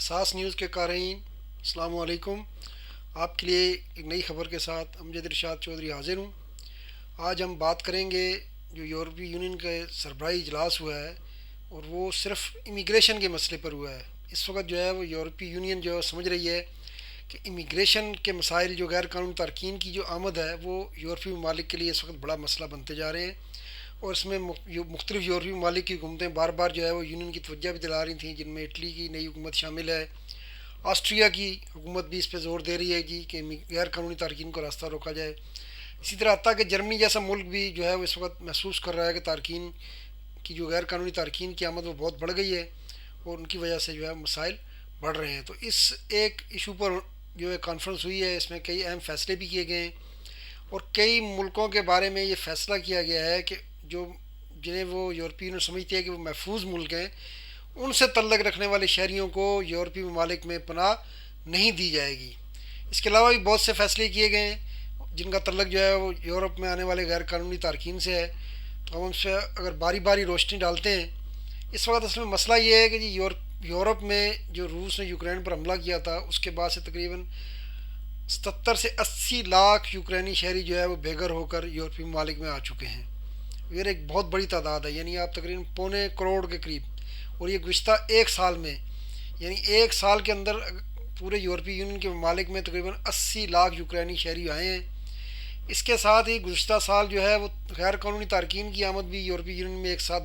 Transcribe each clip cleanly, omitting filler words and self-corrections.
احساس نیوز کے قارئین، السلام علیکم۔ آپ کے لیے ایک نئی خبر کے ساتھ امجد ارشاد چودھری حاضر ہوں۔ آج ہم بات کریں گے جو یورپی یونین کا سربراہی اجلاس ہوا ہے اور وہ صرف امیگریشن کے مسئلے پر ہوا ہے۔ اس وقت جو ہے وہ یورپی یونین جو سمجھ رہی ہے کہ امیگریشن کے مسائل، جو غیر قانونی تارکین کی جو آمد ہے، وہ یورپی ممالک کے لیے اس وقت بڑا مسئلہ بنتے جا رہے ہیں، اور اس میں مختلف یورپی ممالک کی حکومتیں بار بار جو ہے وہ یونین کی توجہ بھی دلا رہی تھیں، جن میں اٹلی کی نئی حکومت شامل ہے۔ آسٹریا کی حکومت بھی اس پہ زور دے رہی ہے جی کہ غیر قانونی تارکین کو راستہ روکا جائے۔ اسی طرح حتیٰ کہ جرمنی جیسا ملک بھی جو ہے وہ اس وقت محسوس کر رہا ہے کہ تارکین کی جو غیر قانونی تارکین کی آمد وہ بہت بڑھ گئی ہے، اور ان کی وجہ سے جو ہے مسائل بڑھ رہے ہیں۔ تو اس ایک ایشو پر جو ہے کانفرنس ہوئی ہے، اس میں کئی اہم فیصلے بھی کیے گئے ہیں، اور کئی ملکوں کے بارے میں یہ فیصلہ کیا گیا ہے کہ جو جنہیں وہ یورپی یونین سمجھتی ہے کہ وہ محفوظ ملک ہیں، ان سے تعلق رکھنے والے شہریوں کو یورپی ممالک میں پناہ نہیں دی جائے گی۔ اس کے علاوہ بھی بہت سے فیصلے کیے گئے ہیں جن کا تعلق جو ہے وہ یورپ میں آنے والے غیر قانونی تارکین سے ہے۔ تو ہم ان سے اگر باری باری روشنی ڈالتے ہیں، اس وقت اصل میں مسئلہ یہ ہے کہ جی یورپ میں جو روس نے یوکرین پر حملہ کیا تھا، اس کے بعد سے تقریباً 70 سے 80 لاکھ یوکرینی شہری جو ہے وہ بے گھر ہو کر یورپی ممالک میں آ چکے ہیں۔ یہ ایک بہت بڑی تعداد ہے، یعنی آپ تقریباً 1.25 کروڑ کے قریب، اور یہ گزشتہ ایک سال میں، یعنی ایک سال کے اندر پورے یورپی یونین کے ممالک میں تقریباً 80 لاکھ یوکرینی شہری آئے ہیں۔ اس کے ساتھ ہی گزشتہ سال جو ہے وہ غیر قانونی تارکین کی آمد بھی یورپی یونین میں ایک ساتھ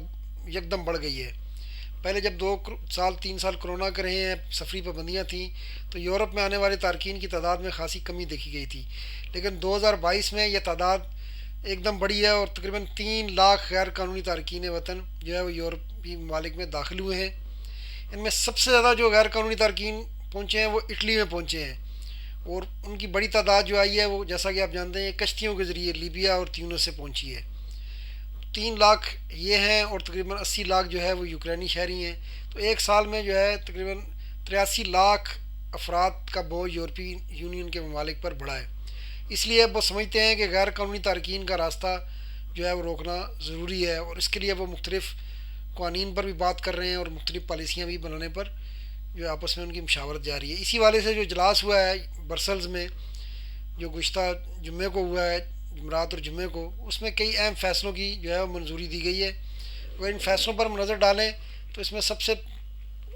یکدم بڑھ گئی ہے۔ پہلے جب 2 سال 3 سال کرونا کے رہے ہیں، سفری پابندیاں تھیں، تو یورپ میں آنے والے تارکین کی تعداد میں خاصی کمی دیکھی گئی تھی، لیکن 2022 میں یہ تعداد ایک دم بڑھی ہے، اور تقریباً 3 لاکھ غیر قانونی تارکین وطن جو ہے وہ یورپی ممالک میں داخل ہوئے ہیں۔ ان میں سب سے زیادہ جو غیر قانونی تارکین پہنچے ہیں وہ اٹلی میں پہنچے ہیں، اور ان کی بڑی تعداد جو آئی ہے وہ جیسا کہ آپ جانتے ہیں کشتیوں کے ذریعے لیبیا اور تیونس سے پہنچی ہے۔ 3 لاکھ یہ ہیں، اور تقریباً 80 لاکھ جو ہے وہ یوکرینی شہری ہیں۔ تو ایک سال میں جو ہے تقریباً 83 لاکھ افراد کا بوجھ یورپی یونین کے ممالک پر بڑھا ہے۔ اس لیے اب وہ سمجھتے ہیں کہ غیر قانونی تارکین کا راستہ جو ہے وہ روکنا ضروری ہے، اور اس کے لیے وہ مختلف قوانین پر بھی بات کر رہے ہیں، اور مختلف پالیسیاں بھی بنانے پر جو آپس میں ان کی مشاورت جاری ہے۔ اسی والے سے جو اجلاس ہوا ہے برسلز میں، جو گزشتہ جمعے کو ہوا ہے، جمعرات اور جمعے کو، اس میں کئی اہم فیصلوں کی جو ہے وہ منظوری دی گئی ہے۔ اگر ان فیصلوں پر ہم نظر ڈالیں تو اس میں سب سے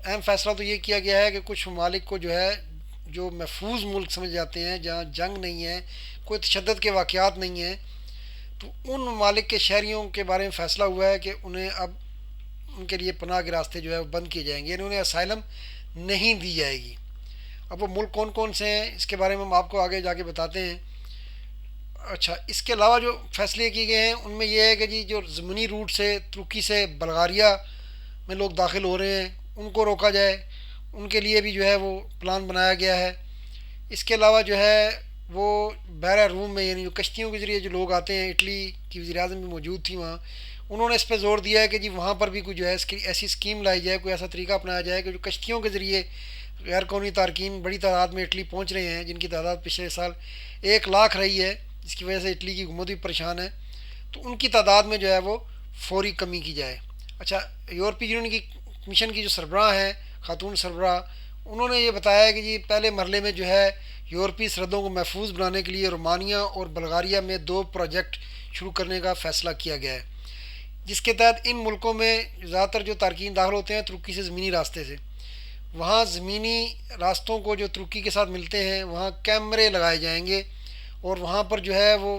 اہم فیصلہ تو یہ کیا گیا ہے کہ کچھ ممالک کو جو ہے جو محفوظ ملک سمجھ جاتے ہیں، جہاں جنگ نہیں ہے، کوئی تشدد کے واقعات نہیں ہیں، تو ان ممالک کے شہریوں کے بارے میں فیصلہ ہوا ہے کہ انہیں اب ان کے لیے پناہ کے راستے جو ہے وہ بند کیے جائیں گے، یعنی انہیں اسائلم نہیں دی جائے گی۔ اب وہ ملک کون کون سے ہیں اس کے بارے میں ہم آپ کو آگے جا کے بتاتے ہیں۔ اچھا، اس کے علاوہ جو فیصلے کیے گئے ہیں ان میں یہ ہے کہ جی جو زمینی روٹ سے ترکی سے بلغاریہ میں لوگ داخل ہو رہے ہیں ان کو روکا جائے، ان کے لیے بھی جو ہے وہ پلان بنایا گیا ہے۔ اس کے علاوہ جو ہے وہ بحیرہ روم میں، یعنی جو کشتیوں کے ذریعے جو لوگ آتے ہیں، اٹلی کی وزیر اعظم بھی موجود تھی وہاں، انہوں نے اس پہ زور دیا ہے کہ جی وہاں پر بھی کوئی جو ہے اس کی ایسی اسکیم لائی جائے، کوئی ایسا طریقہ اپنایا جائے کہ جو کشتیوں کے ذریعے غیر قانونی تارکین بڑی تعداد میں اٹلی پہنچ رہے ہیں، جن کی تعداد پچھلے سال 1 لاکھ رہی ہے، جس کی وجہ سے اٹلی کی حکومت بھی پریشان ہے، تو ان کی تعداد میں جو ہے وہ فوری کمی کی جائے۔ اچھا، یورپی یونین کی کمیشن کی جو سربراہ ہیں، خاتون سربراہ، انہوں نے یہ بتایا کہ جی پہلے مرحلے میں جو ہے یورپی سرحدوں کو محفوظ بنانے کے لیے رومانیہ اور بلغاریہ میں 2 پروجیکٹ شروع کرنے کا فیصلہ کیا گیا ہے، جس کے تحت ان ملکوں میں زیادہ تر جو تارکین داخل ہوتے ہیں ترکی سے زمینی راستے سے، وہاں زمینی راستوں کو جو ترکی کے ساتھ ملتے ہیں وہاں کیمرے لگائے جائیں گے، اور وہاں پر جو ہے وہ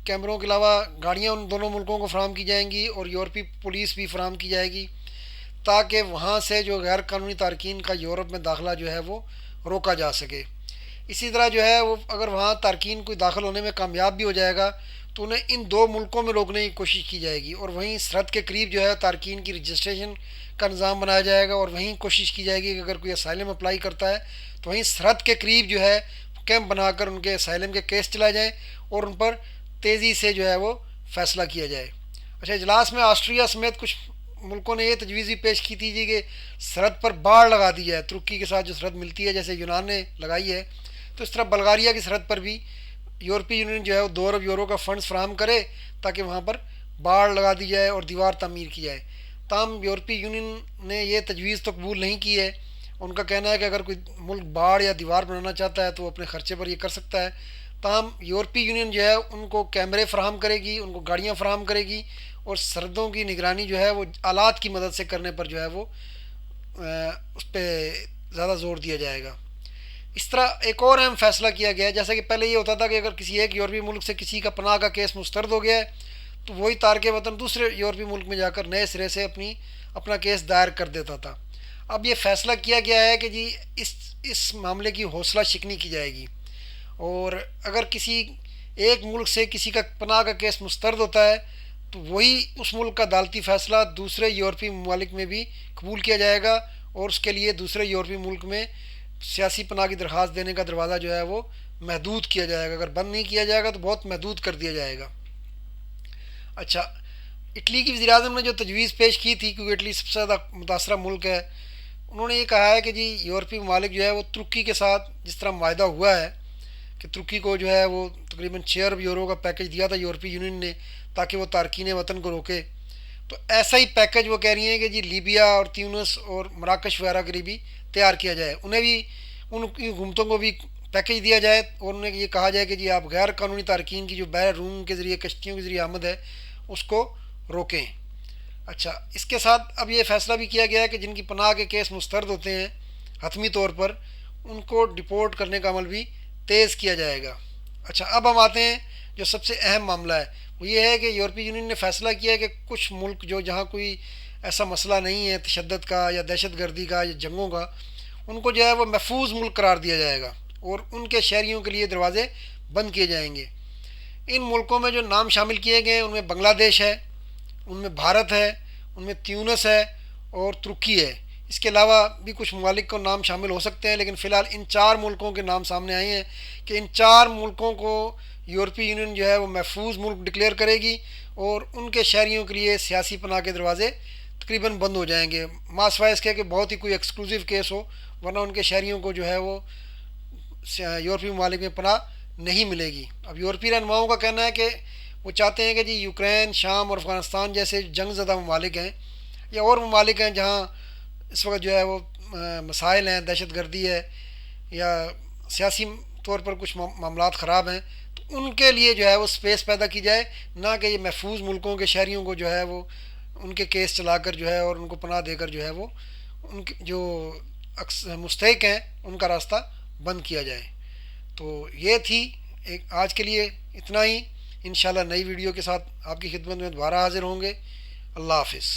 کیمروں کے علاوہ گاڑیاں ان دونوں ملکوں کو فراہم کی جائیں گی، اور یورپی پولیس بھی فراہم کی جائے گی، تاکہ وہاں سے جو غیر قانونی تارکین کا یورپ میں داخلہ جو ہے وہ روکا جا سکے۔ اسی طرح جو ہے وہ اگر وہاں تارکین کوئی داخل ہونے میں کامیاب بھی ہو جائے گا تو انہیں ان 2 ملکوں میں روکنے کی کوشش کی جائے گی، اور وہیں سرحد کے قریب جو ہے تارکین کی رجسٹریشن کا نظام بنایا جائے گا، اور وہیں کوشش کی جائے گی کہ اگر کوئی اسائلم اپلائی کرتا ہے تو وہیں سرحد کے قریب جو ہے کیمپ بنا کر ان کے اسائلم کے کیس چلائے جائیں، اور ان پر تیزی سے جو ہے وہ فیصلہ کیا جائے۔ اچھا، اجلاس میں آسٹریا سمیت کچھ ملکوں نے یہ تجویز بھی پیش کی تھی کہ سرحد پر باڑ لگا دی جائے، ترکی کے ساتھ جو سرحد ملتی ہے جیسے یونان نے لگائی ہے، تو اس طرح بلغاریہ کی سرحد پر بھی یورپی یونین جو ہے وہ 2 ارب یورو کا فنڈز فراہم کرے تاکہ وہاں پر باڑ لگا دی جائے اور دیوار تعمیر کی جائے۔ تاہم یورپی یونین نے یہ تجویز تو قبول نہیں کی ہے، ان کا کہنا ہے کہ اگر کوئی ملک باڑ یا دیوار بنانا چاہتا ہے تو وہ اپنے خرچے پر یہ کر سکتا ہے. تاہم یورپی یونین جو ہے ان کو کیمرے فراہم کرے گی، ان کو گاڑیاں فراہم کرے گی، اور سرحدوں کی نگرانی جو ہے وہ آلات کی مدد سے کرنے پر جو ہے وہ اس پہ زیادہ زور دیا جائے گا. اس طرح ایک اور اہم فیصلہ کیا گیا ہے. جیسا کہ پہلے یہ ہوتا تھا کہ اگر کسی ایک یورپی ملک سے کسی کا پناہ کا کیس مسترد ہو گیا ہے تو وہی تارک وطن دوسرے یورپی ملک میں جا کر نئے سرے سے اپنا کیس دائر کر دیتا تھا. اب یہ فیصلہ کیا گیا ہے کہ جی اس معاملے کی حوصلہ شکنی کی جائے گی، اور اگر کسی ایک ملک سے کسی کا پناہ کا کیس مسترد ہوتا ہے تو وہی اس ملک کا عدالتی فیصلہ دوسرے یورپی ممالک میں بھی قبول کیا جائے گا، اور اس کے لیے دوسرے یورپی ملک میں سیاسی پناہ کی درخواست دینے کا دروازہ جو ہے وہ محدود کیا جائے گا. اگر بند نہیں کیا جائے گا تو بہت محدود کر دیا جائے گا. اچھا، اٹلی کی وزیر اعظم نے جو تجویز پیش کی تھی، کیونکہ اٹلی سب سے زیادہ متاثرہ ملک ہے، انہوں نے یہ کہا ہے کہ جی یورپی ممالک جو ہے وہ ترکی کے ساتھ جس طرح معاہدہ ہوا ہے کہ ترکی کو جو ہے وہ تقریباً 6 ارب یورو کا پیکج دیا تھا یورپی یونین نے تاکہ وہ تارکین وطن کو روکے، تو ایسا ہی پیکج وہ کہہ رہی ہیں کہ جی لیبیا اور تیونس اور مراکش وغیرہ کے لیے بھی تیار کیا جائے، انہیں بھی ان کی حکومتوں کو بھی پیکج دیا جائے، اور انہیں یہ کہا جائے کہ جی آپ غیر قانونی تارکین کی جو بحر روم کے ذریعے کشتیوں کے ذریعے آمد ہے اس کو روکیں. اچھا، اس کے ساتھ اب یہ فیصلہ بھی کیا گیا ہے کہ جن کی پناہ کے کیس مسترد ہوتے ہیں حتمی طور پر ان کو ڈپورٹ کرنے کا عمل بھی تیز کیا جائے گا. اچھا، اب ہم آتے ہیں جو سب سے اہم معاملہ ہے، وہ یہ ہے کہ یورپی یونین نے فیصلہ کیا ہے کہ کچھ ملک جو جہاں کوئی ایسا مسئلہ نہیں ہے تشدد کا یا دہشت گردی کا یا جنگوں کا، ان کو جو ہے وہ محفوظ ملک قرار دیا جائے گا اور ان کے شہریوں کے لیے دروازے بند کیے جائیں گے. ان ملکوں میں جو نام شامل کیے گئے ہیں ان میں بنگلہ دیش ہے، ان میں بھارت ہے، ان میں تیونس ہے اور ترکی ہے. اس کے علاوہ بھی کچھ ممالک کو نام شامل ہو سکتے ہیں، لیکن فی الحال ان 4 ملکوں کے نام سامنے آئے ہیں کہ ان 4 ملکوں کو یورپی یونین جو ہے وہ محفوظ ملک ڈکلیئر کرے گی، اور ان کے شہریوں کے لیے سیاسی پناہ کے دروازے تقریباً بند ہو جائیں گے، ما سوائے اس کے کہ بہت ہی کوئی ایکسکلوسیو کیس ہو، ورنہ ان کے شہریوں کو جو ہے وہ یورپی ممالک میں پناہ نہیں ملے گی. اب یورپی رہنماؤں کا کہنا ہے کہ وہ چاہتے ہیں کہ جی یوکرین، شام اور افغانستان جیسے جنگ زدہ ممالک ہیں یا اور ممالک ہیں جہاں اس وقت جو ہے وہ مسائل ہیں، دہشت گردی ہے یا سیاسی طور پر کچھ معاملات خراب ہیں، تو ان کے لیے جو ہے وہ اسپیس پیدا کی جائے، نہ کہ یہ محفوظ ملکوں کے شہریوں کو جو ہے وہ ان کے کیس چلا کر جو ہے اور ان کو پناہ دے کر جو ہے وہ ان کے جو مستحق ہیں ان کا راستہ بند کیا جائے. تو یہ تھی آج کے لیے اتنا ہی. انشاءاللہ نئی ویڈیو کے ساتھ آپ کی خدمت میں دوبارہ حاضر ہوں گے. اللہ حافظ.